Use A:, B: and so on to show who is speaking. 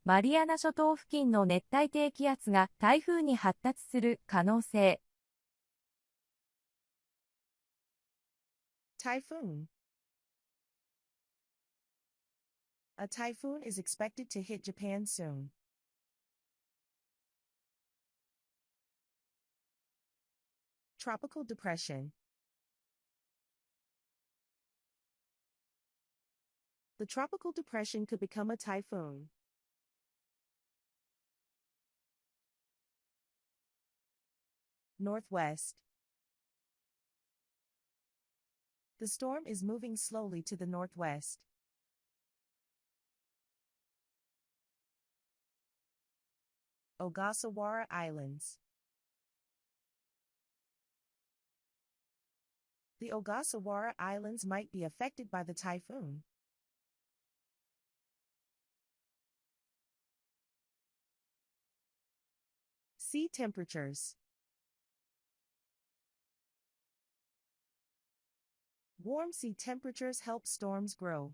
A: マリアナ諸島付近の熱帯低気圧が台風に発達する可能性。
B: Typhoon. A typhoon is expected to hit Japan soon. Tropical depression. The tropical depression could become a typhoon. Northwest. The storm is moving slowly to the northwest. Ogasawara Islands. The Ogasawara Islands might be affected by the typhoon. Sea temperatures. Warm sea temperatures help storms grow.